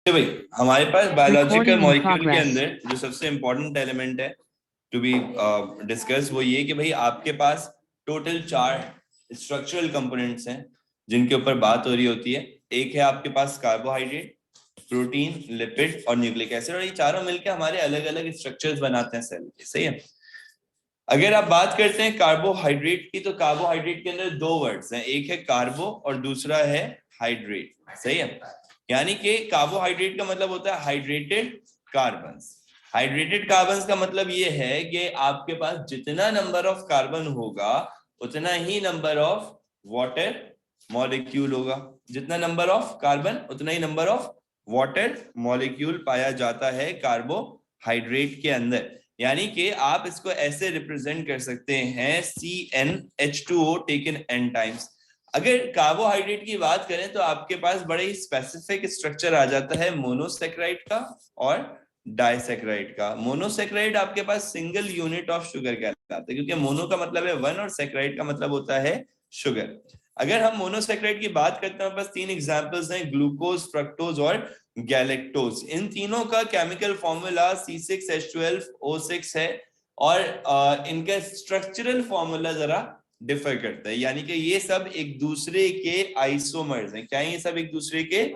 तो भाई हमारे पास बायोलॉजिकल Recording in मॉलिक्यूल के progress. अंदर जो सबसे इंपॉर्टेंट एलिमेंट है टू बी डिस्कस वो ये कि भाई आपके पास टोटल 4 स्ट्रक्चरल कंपोनेंट्स हैं जिनके ऊपर बात हो रही होती है। एक है आपके पास कार्बोहाइड्रेट, प्रोटीन, लिपिड और न्यूक्लिक एसिड, और ये चारों मिलकर हमारे अलग अलग स्ट्रक्चर्स बनाते हैं सेल के। सही है। अगर आप बात करते हैं कार्बोहाइड्रेट की, तो कार्बोहाइड्रेट के अंदर 2 वर्ड्स हैं, एक है कार्बो और दूसरा है हाइड्रेट। सही है। यानी कि कार्बोहाइड्रेट का मतलब होता है हाइड्रेटेड कार्बन्स। हाइड्रेटेड कार्बन्स का मतलब ये है कि आपके पास जितना नंबर ऑफ कार्बन होगा उतना ही नंबर ऑफ वाटर मॉलिक्यूल होगा। जितना नंबर ऑफ कार्बन उतना ही नंबर ऑफ वाटर मॉलिक्यूल पाया जाता है कार्बोहाइड्रेट के अंदर। यानी कि आप इसको ऐसे रिप्रेजेंट कर सकते हैं CnH2O टेकन n टाइम्स। अगर कार्बोहाइड्रेट की बात करें तो आपके पास बड़े ही स्पेसिफिक स्ट्रक्चर आ जाता है मोनोसेक्राइड का और डाइसेक्राइड का। मोनोसेक्राइड आपके पास सिंगल यूनिट ऑफ शुगर कहलाता है, क्योंकि मोनो का मतलब है 1 और सेक्राइड का मतलब होता है शुगर। अगर हम मोनोसेक्राइड की बात करते हैं, बस 3 एग्जांपल्स हैं, ग्लूकोज, फ्रक्टोज और गैलेक्टोज। इन तीनों का केमिकल फॉर्मूला C6H12O6 है और इनका स्ट्रक्चरल फॉर्मूला जरा डिफर करता है। यानी कि ये सब एक दूसरे के आइसोमर्स हैं। क्या ये सब एक दूसरे के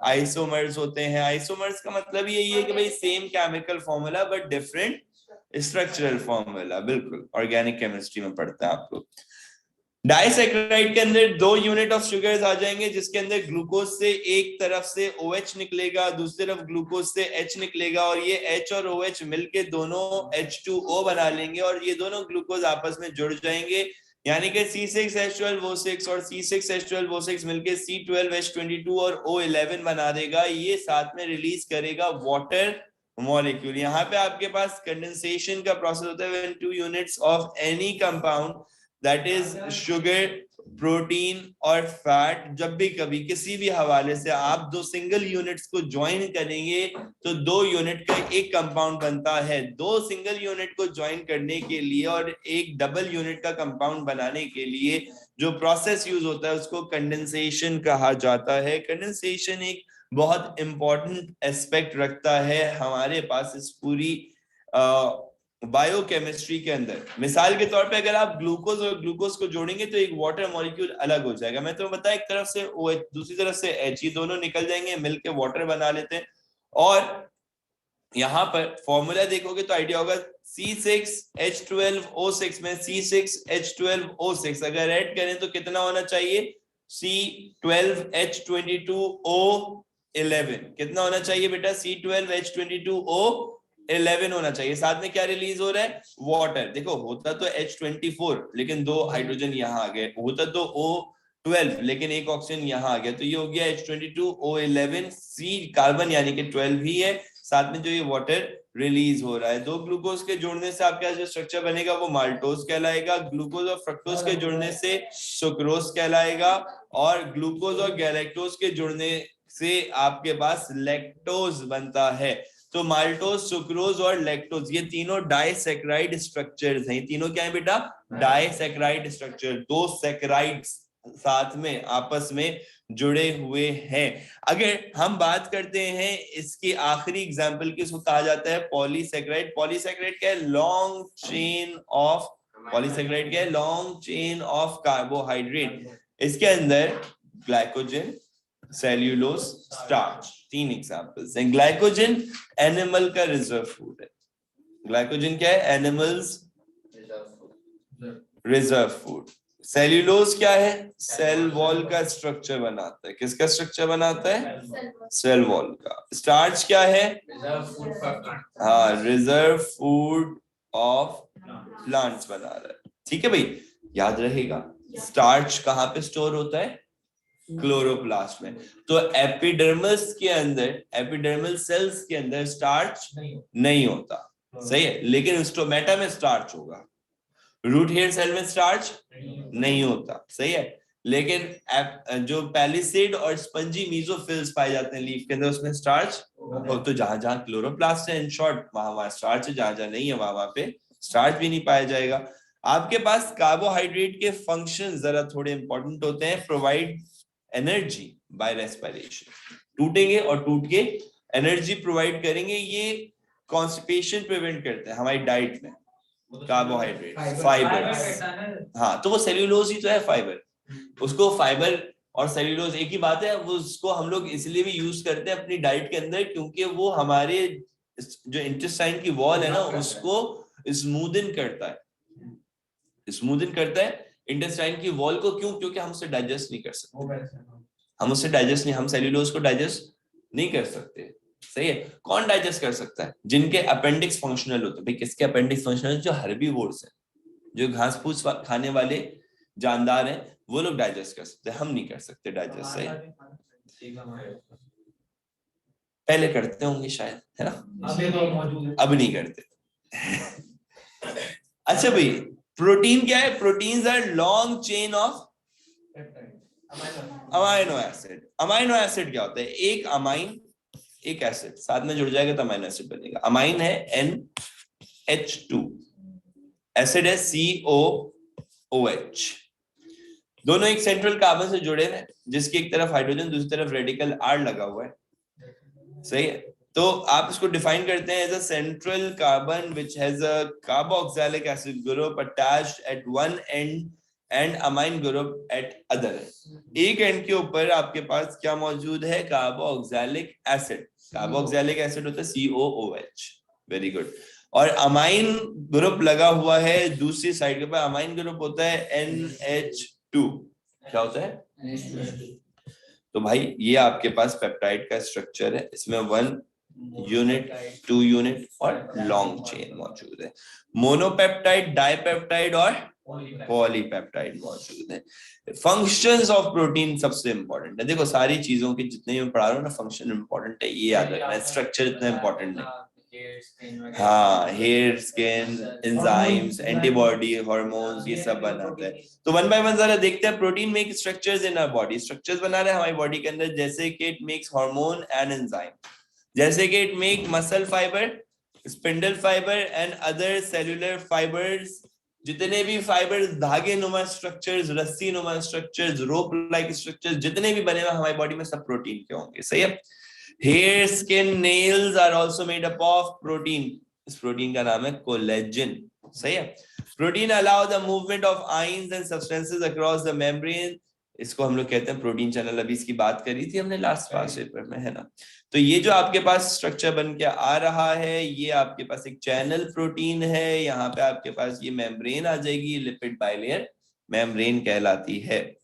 आइसोमर्स होते हैं? आइसोमर्स का मतलब यही है कि भाई same chemical formula but different structural formula. बिल्कुल ऑर्गेनिक केमिस्ट्री में पढ़ता है आप लोग। डाइसेक्राइड के अंदर 2 यूनिट ऑफ शुगर्स आ जाएंगे, जिसके अंदर ग्लूकोज से एक तरफ से OH निकलेगा, दूसरी तरफ ग्लूकोज से H निकलेगा, और ये H और OH मिलके दोनों H2O बना लेंगे और ये दोनों ग्लूकोज आपस में जुड़ जाएंगे। यानी कि C6H12O6 और C6H12O6 मिलके C12H22 और O11 बना देगा। ये साथ में रिलीज करेगा वाटर मॉलिक्यूल। यहाँ पे आपके पास कंडेंसेशन का प्रोसेस होता है when 2 units of any compound that is sugar, protein और फैट, जब भी कभी किसी भी हवाले से आप 2 सिंगल यूनिट्स को ज्वाइन करेंगे तो 2 यूनिट का एक कंपाउंड बनता है। 2 सिंगल यूनिट को ज्वाइन करने के लिए और एक डबल यूनिट का कंपाउंड बनाने के लिए जो प्रोसेस यूज होता है उसको कंडेंसेशन कहा जाता है। कंडेंसेशन एक बहुत इंपॉर्टेंट एस्पेक्ट रखता है हमारे पास इस पूरी बायोकेमिस्ट्री के अंदर। मिसाल के तौर पे अगर आप ग्लूकोज और ग्लूकोज को जोड़ेंगे तो एक वाटर मॉलिक्यूल अलग हो जाएगा। मैं तो बताया एक तरफ से OH दूसरी तरफ से H, ये दोनों निकल जाएंगे, मिलके वाटर बना लेते हैं। और यहाँ पर फॉर्मूला देखोगे तो आइडिया होगा, C6H12O6 में C6H12O6 अगर ऐड करें तो कितना होना चाहिए? C12H22O11। कितना होना चाहिए बेटा? C12H22O11 होना चाहिए। साथ में क्या रिलीज हो रहा है? वाटर। देखो होता तो H24 लेकिन 2 हाइड्रोजन यहाँ आ गए, होता तो O12 लेकिन एक ऑक्सीजन यहाँ आ गया, तो ये हो गया H22O11। C कार्बन यानी कि 12 ही है, साथ में जो ये वाटर रिलीज हो रहा है। 2 ग्लूकोज के जुड़ने से आपका जो स्ट्रक्चर बनेगा वो माल्टोज कहलाएगा। ग्लूकोज और फ्रक्टोज के जुड़ने से सुक्रोज कहलाएगा, और ग्लूकोज और गैलेक्टोज के जुड़ने से आपके पास लैक्टोज बनता है। तो माल्टोज, सुक्रोज और लैक्टोज ये तीनों डाइसेक्राइड स्ट्रक्चर्स हैं। ये तीनों क्या है बेटा? Disaccharide structure. 2 सेक्राइड्स साथ में आपस में जुड़े हुए हैं। अगर हम बात करते हैं इसकी आखिरी एग्जांपल की, इसको कहा जाता है पॉलीसेक्राइड। पॉलीसेक्राइड क्या है? लॉन्ग चेन ऑफ पॉलीसेक्राइड क्या है? Long chain of carbohydrate. इसके अंदर ग्लाइकोजन, सेल्यूलोज, स्टार्च, 3 एग्जांपल्स हैं। ग्लाइकोजन एनिमल का रिजर्व फूड है। ग्लाइकोजन क्या है? Animals reserve food. सेल्यूलोज क्या है? सेल वॉल का स्ट्रक्चर बनाता है। किसका स्ट्रक्चर बनाता है? सेल वॉल का। स्टार्च क्या है? हाँ, रिजर्व फूड ऑफ प्लांट्स बना रहा है। ठीक है भाई, याद रहेगा। स्टार्च कहाँ पे स्टोर होता है? क्लोरोप्लास्ट में। तो एपिडर्मस के अंदर, एपिडर्मल सेल्स के अंदर स्टार्च नहीं होता। सही है, लेकिन स्टोमेटा में स्टार्च होगा। रूट हेयर सेल में स्टार्च नहीं होता। सही है, लेकिन जो पैलिसेड और स्पंजी मीजोफिल्स पाए जाते हैं लीफ के अंदर, उसमें स्टार्च हो। तो जहां जहां क्लोरोप्लास्ट है, इन शॉर्ट, वहां वहां स्टार्च है, जहां जहां नहीं है वहां वहां पे स्टार्च भी नहीं पाया जाएगा। आपके पास कार्बोहाइड्रेट के फंक्शन जरा थोड़े इंपॉर्टेंट होते हैं। प्रोवाइड एनर्जी, बाय रेस्पिरेशन, टूटेंगे और टूट के एनर्जी प्रोवाइड करेंगे। ये कॉन्स्टिपेशन प्रिवेंट करते हैं हमारी डाइट में, कार्बोहाइड्रेट, फाइबर। हाँ, तो वो सेल्यूलोज ही तो है फाइबर, उसको फाइबर और सेल्यूलोज एक ही बात है। वो उसको हम लोग इसलिए भी यूज करते हैं अपनी डाइट के अंदर क्योंकि वो हमारे जो इंटेस्टाइन की वॉल है ना उसको स्मूदन करता है, स्मूदन करता है इंटेस्टाइन की वॉल को। क्यों? क्योंकि हम उसे डाइजेस्ट नहीं कर सकते, हम उससे डाइजेस्ट नहीं, हम सेल्यूलोज को डाइजेस्ट नहीं कर सकते। सही है। कौन डाइजेस्ट कर सकता है? जिनके अपेंडिक्स फंक्शनल होते हैं। भाई किसके अपेंडिक्स फंक्शनल? जो हेर्बीवोर्स हैं, जो घास फूस खाने वाले जानदार हैं, वो लोग डाइजेस्ट कर सकते हैं, हम नहीं कर सकते डाइजेस्ट। सही, पहले करते होंगे शायद, है ना? अब नहीं करते। अच्छा भाई, प्रोटीन क्या है? Proteins are long chain of amino acid. Amino acid क्या होता है? एक अमाइन, एक एसिड साथ में जुड़ जाएगा तो अमाइनो एसिड बनेगा। अमाइन है NH2, एसिड है COOH। दोनों एक सेंट्रल कार्बन से जुड़े हैं, जिसकी एक तरफ हाइड्रोजन, दूसरी तरफ रेडिकल R लगा हुआ है। सही है। तो आप इसको डिफाइन करते हैं as a central carbon which has a carboxylic acid group attached at one end and amine group at other end. एक एंड के ऊपर आपके पास क्या मौजूद है? Carboxylic acid. कार्बोक्सिलिक एसिड होता है COOH। Very good. और अमाइन ग्रुप लगा हुआ है दूसरी साइड के ऊपर, अमाइन ग्रुप होता है NH2। क्या होता है? तो भाई ये आपके पास पेप्टाइड का स्ट्रक्चर है। इसमें 1 यूनिट, 2 यूनिट और लॉन्ग चेन मौजूद है। मोनोपेप्टाइड, डाइपेप्टाइड और पॉलीपेप्टाइड मौजूद है। फंक्शंस ऑफ प्रोटीन सबसे इंपॉर्टेंट है। देखो सारी चीजों के जितने मैं पढ़ा रहा हूँ ना, फंक्शन इंपॉर्टेंट है, ये याद रखना है। स्ट्रक्चर इतना इंपॉर्टेंट नहीं। हाँ, hair, skin, enzymes, antibody, hormones, ये सब बनाते हैं। तो वन बाय वन जरा देखते हैं। Protein make structures in our body. Structures बना रहे हैं हमारी बॉडी के अंदर, जैसे कि it makes hormone and enzyme, जैसे कि it make muscle fibre, spindle fibre and other cellular fibres. जितने भी फाइबर्स, धागे नुमा स्ट्रक्चर्स, रस्सी नुमा स्ट्रक्चर्स, रोप लाइक स्ट्रक्चर्स, जितने भी बने हुए हमारी बॉडी में, सब प्रोटीन के होंगे। सही है। Hair, skin, nails are also made up of protein. इस प्रोटीन का नाम है कोलेजन। सही है। Protein allow the movement of ions and substances across the membrane. इसको हम लोग कहते हैं प्रोटीन चैनल। अभी इसकी बात करी थी हमने लास्ट पास पेपर में, है ना? तो ये जो आपके पास स्ट्रक्चर बन के आ रहा है, ये आपके पास एक चैनल प्रोटीन है। यहाँ पे आपके पास ये मेम्ब्रेन आ जाएगी, लिपिड बाइलेयर मेम्ब्रेन कहलाती है।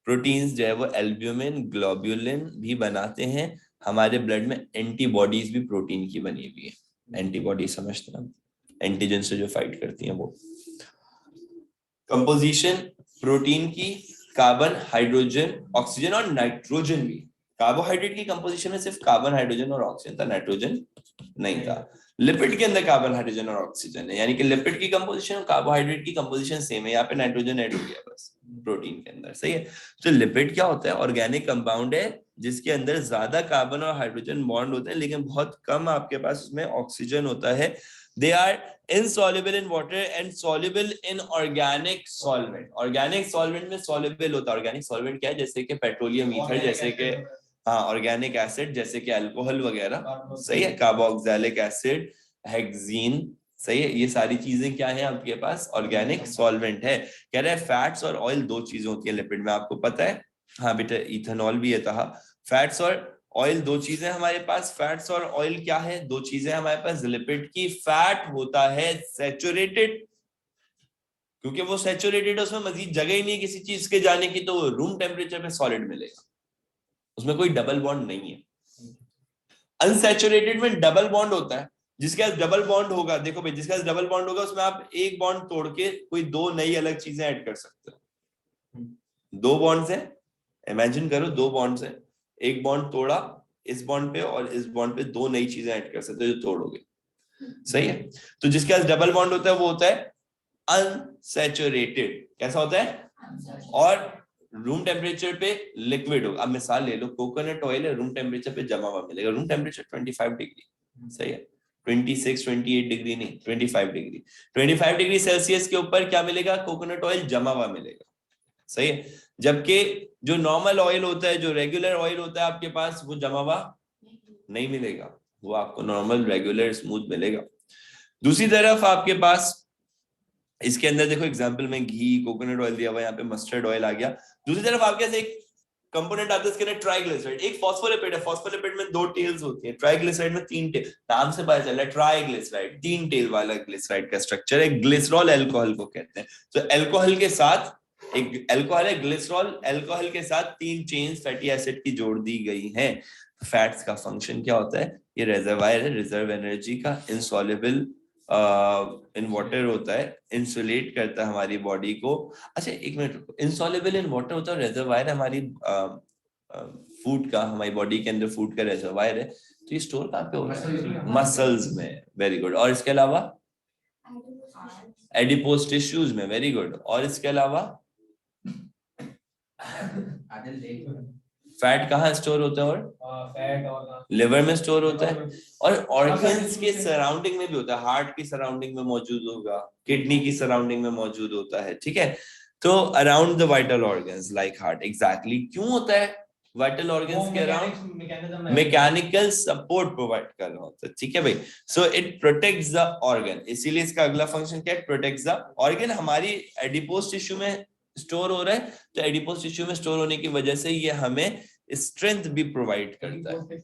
प्रोटीन्स जो है वो एल्ब्यूमिन, ग्लोब्यूलिन भी बनाते हैं। हमारे ब्लड में एंटीबॉडीज भी प्रोटीन की बनी हुई है। एंटीबॉडी समझते हैं, एंटीजन से जो फाइट करती हैं वो। कंपोजिशन प्रोटीन की कार्बन, हाइड्रोजन, ऑक्सीजन और नाइट्रोजन भी। कार्बोहाइड्रेट की कंपोजिशन में सिर्फ कार्बन, हाइड्रोजन और ऑक्सीजन था, नाइट्रोजन नहीं था। लिपिड के अंदर कार्बन, हाइड्रोजन और ऑक्सीजन है, यानी कि लिपिड की कंपोजिशन और कार्बोहाइड्रेट की कंपोजिशन सेम है। यहाँ पे नाइट्रोजन ऐड हो गया बस प्रोटीन के अंदर। सही है। तो लिपिड क्या होता है? ऑर्गेनिक कंपाउंड है जिसके अंदर ज्यादा कार्बन और हाइड्रोजन बॉन्ड होते हैं, लेकिन बहुत कम आपके पास उसमें ऑक्सीजन होता है। They are insoluble in water and soluble in organic solvent. Organic solvent में soluble होता है। Organic solvent क्या है? जैसे कि पेट्रोलियम ईथर, जैसे कि हाँ ऑर्गेनिक एसिड, जैसे कि अल्कोहल वगैरह। सही है। Carboxylic acid, hexene. सही है। ये सारी चीजें क्या है आपके पास? ऑर्गेनिक सॉल्वेंट है। कह रहे हैं फैट्स और ऑयल दो चीजें होती है लिपिड में, आपको पता है? हाँ बेटा, इथेनॉल भी है था। फैट्स और ऑयल दो चीजें हमारे पास। फैट्स और ऑयल क्या है? दो चीजें हमारे पास लिपिड की। फैट होता है सैचुरेटेड, क्योंकि वो सैचुरेटेड है, उसमें मजीद जगह ही नहीं है किसी चीज के जाने की, तो रूम टेम्परेचर पे सॉलिड मिलेगा, उसमें कोई डबल बॉन्ड नहीं है। अनसैचुरेटेड में डबल बॉन्ड होता है। जिसके पास डबल बॉन्ड होगा, देखो भाई, जिसके पास डबल बॉन्ड होगा उसमें आप एक बॉन्ड तोड़ के कोई दो नई अलग चीजें ऐड कर सकते हो। दो बॉन्ड्स हैं, इमेजिन करो, दो बॉन्ड्स हैं, एक बॉन्ड तोड़ा इस बॉन्ड पे और इस बॉन्ड पे दो नई चीजें ऐड कर सकते हो जो तोड़ोगे। सही है। तो जिसके पास डबल बॉन्ड होता है वो होता है अनसैचुरेटेड। कैसा होता है? और रूम टेम्परेचर पे लिक्विड होगा। अब मिसाल ले लो, कोकोनट ऑयल है, रूम टेम्परेचर पे जमा हुआ मिलेगा। Room temperature 25 degree. सही है। 26, 28 डिग्री नहीं, 25 डिग्री। 25 डिग्री सेल्सियस के ऊपर क्या मिलेगा? कोकोनट ऑयल जमा हुआ मिलेगा। सही है। जबकि जो नॉर्मल ऑयल होता है, जो रेगुलर ऑयल होता है आपके पास, वो जमा हुआ नहीं मिलेगा, वो आपको नॉर्मल रेगुलर स्मूथ मिलेगा। दूसरी तरफ आपके पास इसके अंदर देखो एग्जांपल में घी, कोकोनट ऑयल दिया हुआ है, यहाँ पे मस्टर्ड ऑयल आ गया। दूसरी तरफ आपके पास एक कंपोनेंट आता है इसके अंदर ट्राइग्लिसराइड, एक फॉस्फोलिपिड है। फॉस्फोलिपिड में 2 टेल्स होती है, ट्राइग्लिसराइड में 3 टेल। नाम से पता चल रहा है ट्राइग्लिसराइड 3 टेल वाला ग्लिसराइड का स्ट्रक्चर है। ग्लिसरॉल अल्कोहल को कहते हैं। तो अल्कोहल के साथ एक अल्कोहल है ग्लिसरॉल, अल्कोहल के साथ 3 चेन्स फैटी एसिड की जोड़ दी गई हैं। फैट्स का फंक्शन क्या होता है? ये रिजर्वायर है रिजर्व एनर्जी का, इनसॉल्युबल इन वाटर होता है, इंसुलेट करता है हमारी बॉडी को। अच्छा एक मिनट, इनसॉल्युबल इन वाटर होता है, रिजर्वायर हमारी फूड का, हमारी बॉडी के अंदर फूड का रिजर्वायर है। तो ये स्टोर कहाँ पे होता है? मसल्स में। Very good. और इसके अलावा एडिपोज टिश्यूज में। Very good. और इसके अलावा फैट कहाँ स्टोर होता है? और फैट और लिवर में स्टोर होता है। और ऑर्गन्स के सराउंडिंग में भी होता है, हार्ट की सराउंडिंग में मौजूद होगा, किडनी की सराउंडिंग में मौजूद होता है। ठीक है, तो around the vital organs like heart. Exactly क्यों होता है वाइटल ऑर्गन्स के अराउंड? मैकेनिकल सपोर्ट प्रोवाइड कर रहा होता है। ठीक है भाई, so it protects the organ, इसीलिए इसका अगला फंक्शन क्या है? Protects the organ. हमारी एडिपोज टिश्यू में स्टोर हो रहा है, तो एडिपोज टिश्यू में स्टोर होने की वजह से ये हमें स्ट्रेंथ भी प्रोवाइड करता है।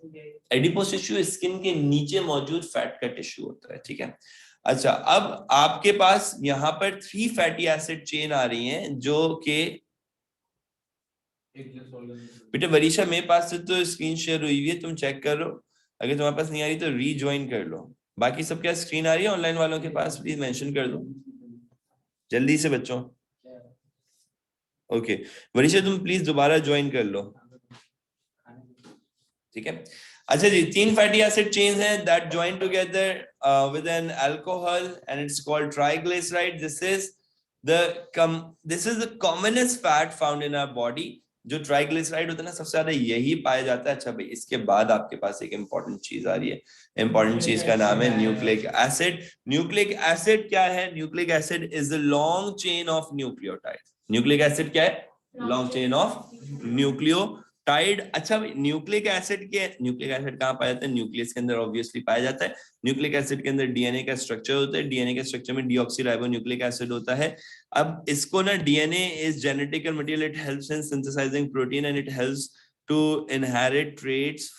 एडिपोज टिश्यू स्किन के नीचे मौजूद फैट का टिश्यू होता है। ठीक है, अच्छा अब आपके पास यहाँ पर 3 फैटी एसिड चेन आ रही हैं जो कि बेटा वरीशा मेरे पास से तो स्क्रीन शेयर हुई हुई है, तुम चेक कर लो, अगर तुम्हारे पास नहीं आ रही तो रीज्वाइन कर लो। बाकी सब क्या स्क्रीन आ रही है ऑनलाइन वालों के पास? प्लीज मेंशन कर दो जल्दी से बच्चों। ओके वरीशा तुम प्लीज दोबारा ज्वाइन कर लो। ठीक है, अच्छा जी, 3 फैटी एसिड चेन्स हैं that join together with an alcohol and it's called triglyceride. This is the commonest fat found in our body. जो ट्राइग्लिसराइड होता है ना, सबसे ज्यादा यही पाया जाता है। अच्छा भाई, इसके बाद आपके पास एक इंपॉर्टेंट चीज आ रही है, इंपॉर्टेंट चीज का नाम है न्यूक्लिक एसिड। न्यूक्लिक एसिड क्या है? Nucleic acid is the long chain of nucleotide. Nucleic acid क्या है? Long chain of nucleotide. अच्छा भाई, न्यूक्लिक एसिड कहाँ पाया जाता है? न्यूक्लियस के अंदर ऑब्वियसली पाया जाता है। न्यूक्लिक एसिड के अंदर डीएनए का स्ट्रक्चर होता है, डीएनए के स्ट्रक्चर में डीऑक्सीराइबोन्यूक्लिक एसिड होता है। अब इसको ना, DNA is genetical material, it helps in synthesising protein and it helps to inherit traits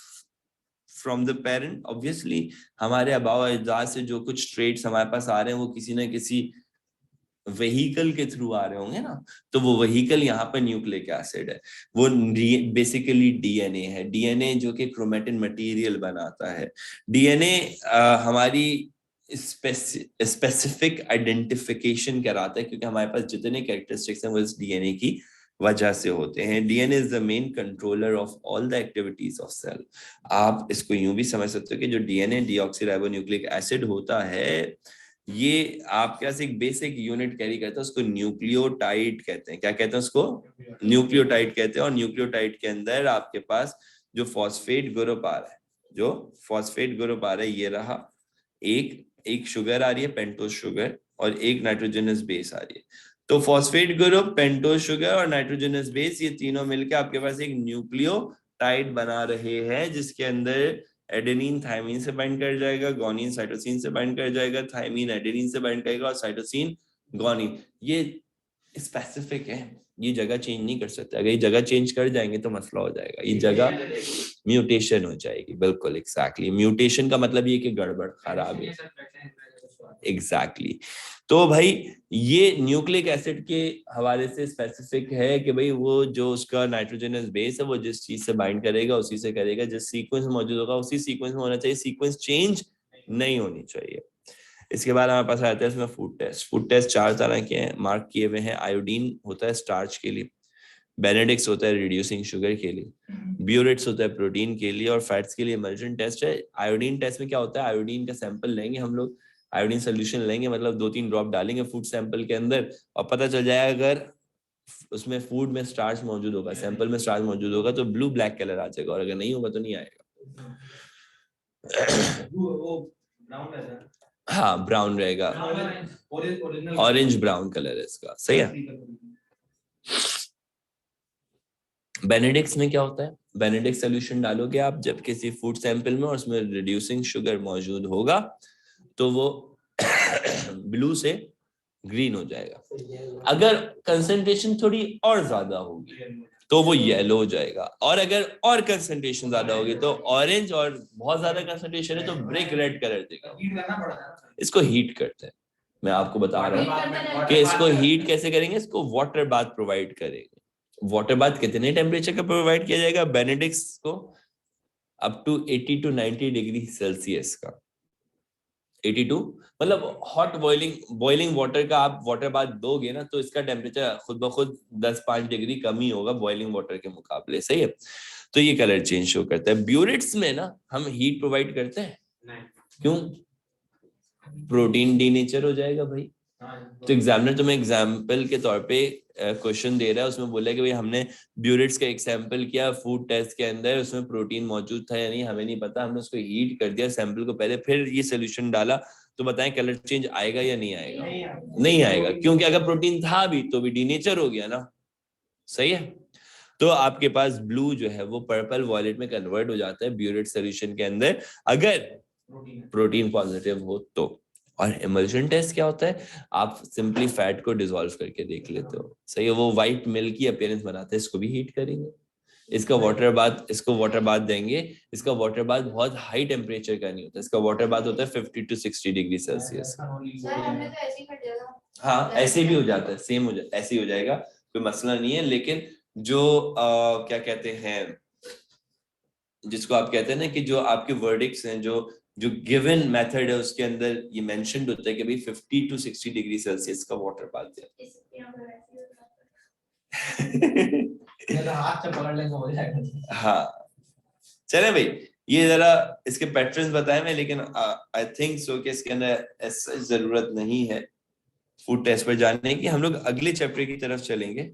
from the parent. Obviously हमारे आबाओ अजदाद से जो कुछ ट्रेट्स हमारे पास आ रहे हैं वो किसी ना किसी व्हीकल के थ्रू आ रहे होंगे ना, तो वो व्हीकल यहाँ पर न्यूक्लिक एसिड है। वो बेसिकली डीएनए है, डीएनए जो कि क्रोमेटिन मटेरियल बनाता है। डीएनए हमारी स्पेसिफिक आइडेंटिफिकेशन कराता है, क्योंकि हमारे पास जितने कैरेक्टरिस्टिक्स हैं वो इस डीएनए की वजह से होते हैं। DNA is the main controller of all the activities of cell. आप इसको यूं भी समझ सकते हो कि जो डीएनए डीऑक्सीराइबोन्यूक्लिक एसिड होता है, ये आपके पास एक बेसिक यूनिट कैरी करता है, उसको न्यूक्लियोटाइड कहते हैं। क्या कहते हैं उसको? न्यूक्लियोटाइड कहते हैं। और न्यूक्लियोटाइड के अंदर आपके पास जो फॉस्फेट ग्रुप आ रहा है, जो फॉस्फेट ग्रुप आ रहा है, ये रहा, एक शुगर आ रही है पेंटोज शुगर, और एक नाइट्रोजनस बेस आ रही है। तो फॉस्फेट ग्रुप, पेंटोज शुगर और नाइट्रोजनस बेस, ये तीनों मिलकर आपके पास एक न्यूक्लियोटाइड बना रहे हैं, जिसके अंदर एडेनिन थायमीन से बाइंड कर जाएगा, गोनिन साइटोसिन से बाइंड कर जाएगा, थायमीन एडेनिन से बाइंड करेगा और साइटोसिन गोनिन। ये स्पेसिफिक है, ये जगह चेंज नहीं कर सकते। अगर ये जगह चेंज कर जाएंगे तो मसला हो जाएगा, ये जगह म्यूटेशन हो जाएगी। बिल्कुल एग्जैक्टली, म्यूटेशन का मतलब ये कि गड़बड़, खराब है। एग्जैक्टली तो भाई ये न्यूक्लिक एसिड के हवाले से स्पेसिफिक है कि भाई वो जो उसका नाइट्रोजनस बेस है वो जिस चीज से बाइंड करेगा उसी से करेगा, जिस सीक्वेंस में मौजूद होगा उसी सीक्वेंस में होना चाहिए, सीक्वेंस चेंज नहीं होनी चाहिए। इसके बाद हमारे पास आता है इसमें फूड टेस्ट। फूड टेस्ट 4 तरह के हैं, मार्क किए हुए हैं। आयोडीन होता है स्टार्च के लिए, बेनेडिक्स होता है रिड्यूसिंग शुगर के लिए, ब्यूरेट्स होता है प्रोटीन के लिए, और फैट्स के लिए इमल्जन टेस्ट है। आयोडीन टेस्ट में क्या होता है? आयोडीन का सैंपल लेंगे हम लोग, आयोडीन सोल्यूशन लेंगे, मतलब 2-3 ड्रॉप डालेंगे फूड सैंपल के अंदर, और पता चल जाएगा अगर उसमें फूड में स्टार्च मौजूद होगा, सैंपल में स्टार्च मौजूद होगा, तो ब्लू ब्लैक कलर आ जाएगा, और अगर नहीं होगा तो नहीं आएगा। हाँ ब्राउन रहेगा, ऑरेंज ब्राउन कलर है इसका, सही है। बेनेडिक्ट्स में क्या होता है, बेनेडिक्ट सोल्यूशन डालोगे आप जब किसी फूड सैंपल में और उसमें रिड्यूसिंग शुगर मौजूद होगा तो वो ब्लू से ग्रीन हो जाएगा। अगर कंसंट्रेशन थोड़ी और ज्यादा होगी तो वो येलो हो जाएगा, और अगर और कंसंट्रेशन ज्यादा होगी तो ऑरेंज, और बहुत ज्यादा कंसंट्रेशन है तो ब्रिक रेड कलर देगा। इसको हीट करते हैं। मैं आपको बता रहा हूँ कि इसको हीट कैसे करेंगे। इसको वाटर बाथ प्रोवाइड करेंगे। वाटर बाथ कितने टेम्परेचर का प्रोवाइड किया जाएगा बेनेडिक्ट्स को? Up to 80 to 90 degree Celsius का। 82 मतलब हॉट बॉइलिंग वाटर का आप वाटर बाथ दोगे ना तो इसका टेम्परेचर खुद ब खुद 10-5 डिग्री कम ही होगा बॉइलिंग वाटर के मुकाबले। सही है, तो ये कलर चेंज शो करता है। ब्यूरेट्स में ना हम हीट प्रोवाइड करते हैं नहीं। क्यों? प्रोटीन डीनेचर हो जाएगा भाई। तो एग्जामिनर तुम्हें एग्जाम्पल के तौर पे क्वेश्चन दे रहा है, उसमें बोला कि भाई हमने ब्यूरेट्स का एग्जाम्पल किया फूड टेस्ट के अंदर, उसमें प्रोटीन मौजूद था या नहीं हमें नहीं पता, हमने उसको हीट कर दिया सैंपल को पहले, फिर ये सोल्यूशन डाला, तो बताएं कलर चेंज आएगा या नहीं आएगा? नहीं आएगा, क्योंकि अगर प्रोटीन था भी तो भी डीनेचर हो गया ना। सही है, तो आपके पास ब्लू जो है वो पर्पल वॉयलेट में कन्वर्ट हो जाता है ब्यूरेट सोल्यूशन के अंदर अगर प्रोटीन पॉजिटिव हो तो। और इमल्शन टेस्ट क्या होता है? आप सिंपली फैट को डिसॉल्व करके देख लेते हो। सही है, वो व्हाइट मिल्क की अपीयरेंस बनाते हैं, इसको भी हीट करेंगे। इसको वाटर बाथ देंगे। इसका वाटर बाथ बहुत हाई टेम्परेचर का नहीं होता, इसका वाटर बाथ होता है 50 to 60 डिग्री सेल्सियस। हाँ ऐसे भी हो जाता है, सेम हो जाए ऐसे ही हो जाएगा, कोई मसला नहीं है। लेकिन जो क्या कहते हैं, जिसको आप कहते हैं ना कि जो आपके वर्डिक्ट्स हैं, जो गिवन मेथड है उसके अंदर ये मेंशन्ड होता है कि भाई 50 to 60 डिग्री सेल्सियस का वाटर बाथ है। हाँ चले भाई, ये जरा इसके पैटर्न्स बताए मैं, लेकिन आई थिंक सो कि इसके अंदर ऐसा जरूरत नहीं है फूड टेस्ट पर जाने की। हम लोग अगले चैप्टर की तरफ चलेंगे।